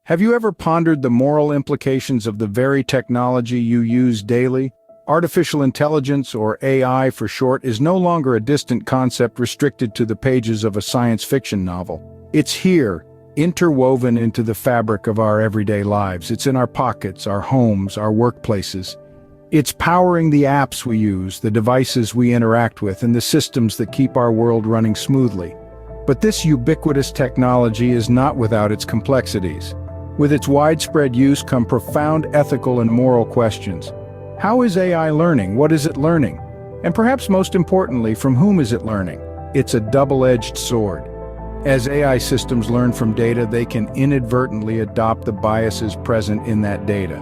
Have you ever pondered the moral implications of the very technology you use daily? Artificial intelligence, or AI for short, is no longer a distant concept restricted to the pages of a science fiction novel. It's here, interwoven into the fabric of our everyday lives. It's in our pockets, our homes, our workplaces. It's powering the apps we use, the devices we interact with, and the systems that keep our world running smoothly. But this ubiquitous technology is not without its complexities. With its widespread use come profound ethical and moral questions. How is AI learning? What is it learning? And perhaps most importantly, from whom is it learning? It's a double-edged sword. As AI systems learn from data, they can inadvertently adopt the biases present in that data.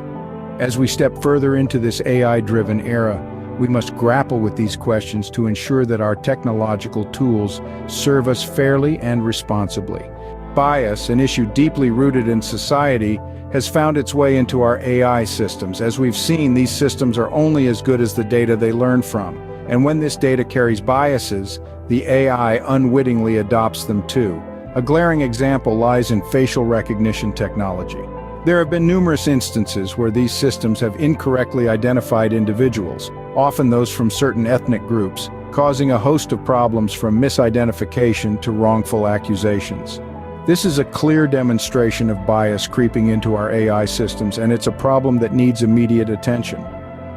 As we step further into this AI-driven era, we must grapple with these questions to ensure that our technological tools serve us fairly and responsibly. Bias, an issue deeply rooted in society, has found its way into our AI systems. As we've seen, these systems are only as good as the data they learn from. And when this data carries biases, the AI unwittingly adopts them too. A glaring example lies in facial recognition technology. There have been numerous instances where these systems have incorrectly identified individuals, often those from certain ethnic groups, causing a host of problems from misidentification to wrongful accusations. This is a clear demonstration of bias creeping into our AI systems, and it's a problem that needs immediate attention.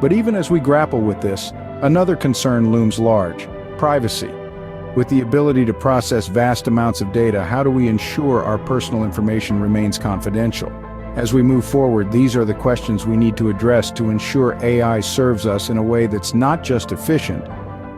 But even as we grapple with this, another concern looms large: privacy. With the ability to process vast amounts of data, how do we ensure our personal information remains confidential? As we move forward, these are the questions we need to address to ensure AI serves us in a way that's not just efficient,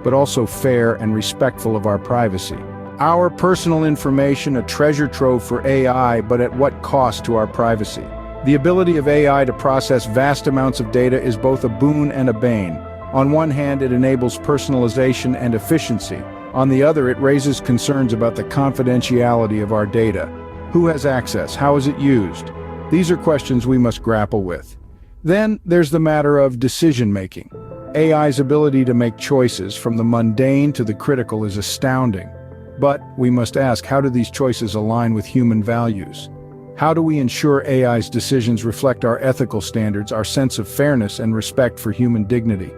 but also fair and respectful of our privacy. Our personal information, a treasure trove for AI, but at what cost to our privacy? The ability of AI to process vast amounts of data is both a boon and a bane. On one hand, it enables personalization and efficiency. On the other, it raises concerns about the confidentiality of our data. Who has access? How is it used? These are questions we must grapple with. Then, there's the matter of decision-making. AI's ability to make choices, from the mundane to the critical, is astounding. But we must ask, how do these choices align with human values? How do we ensure AI's decisions reflect our ethical standards, our sense of fairness and respect for human dignity?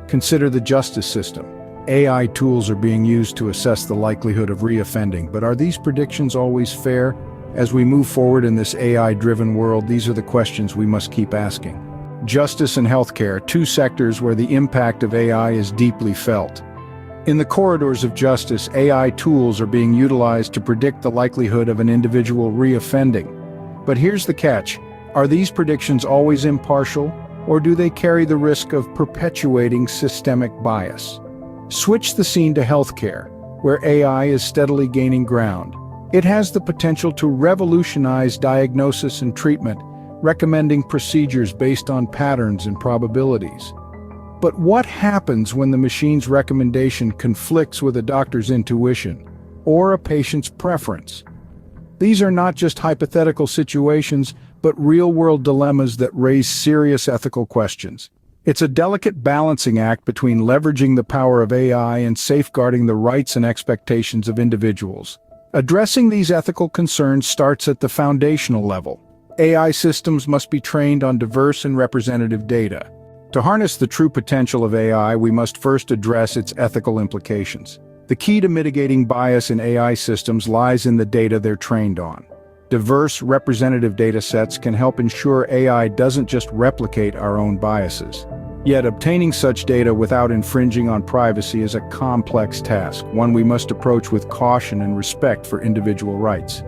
Consider the justice system. AI tools are being used to assess the likelihood of reoffending, but are these predictions always fair? As we move forward in this AI-driven world, these are the questions we must keep asking. Justice and healthcare, two sectors where the impact of AI is deeply felt. In the corridors of justice, AI tools are being utilized to predict the likelihood of an individual reoffending. But here's the catch: are these predictions always impartial, or do they carry the risk of perpetuating systemic bias? Switch the scene to healthcare, where AI is steadily gaining ground. It has the potential to revolutionize diagnosis and treatment, recommending procedures based on patterns and probabilities. But what happens when the machine's recommendation conflicts with a doctor's intuition or a patient's preference? These are not just hypothetical situations, but real-world dilemmas that raise serious ethical questions. It's a delicate balancing act between leveraging the power of AI and safeguarding the rights and expectations of individuals. Addressing these ethical concerns starts at the foundational level. AI systems must be trained on diverse and representative data. To harness the true potential of AI, we must first address its ethical implications. The key to mitigating bias in AI systems lies in the data they're trained on. Diverse, representative data sets can help ensure AI doesn't just replicate our own biases. Yet obtaining such data without infringing on privacy is a complex task, one we must approach with caution and respect for individual rights.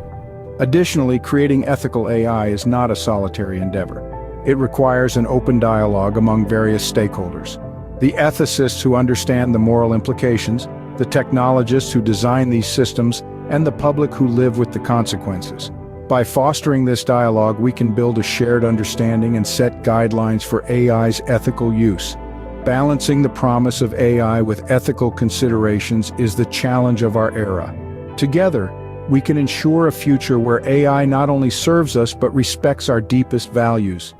Additionally, creating ethical AI is not a solitary endeavor. It requires an open dialogue among various stakeholders. The ethicists who understand the moral implications, the technologists who design these systems, and the public who live with the consequences. By fostering this dialogue, we can build a shared understanding and set guidelines for AI's ethical use. Balancing the promise of AI with ethical considerations is the challenge of our era. Together, we can ensure a future where AI not only serves us but respects our deepest values.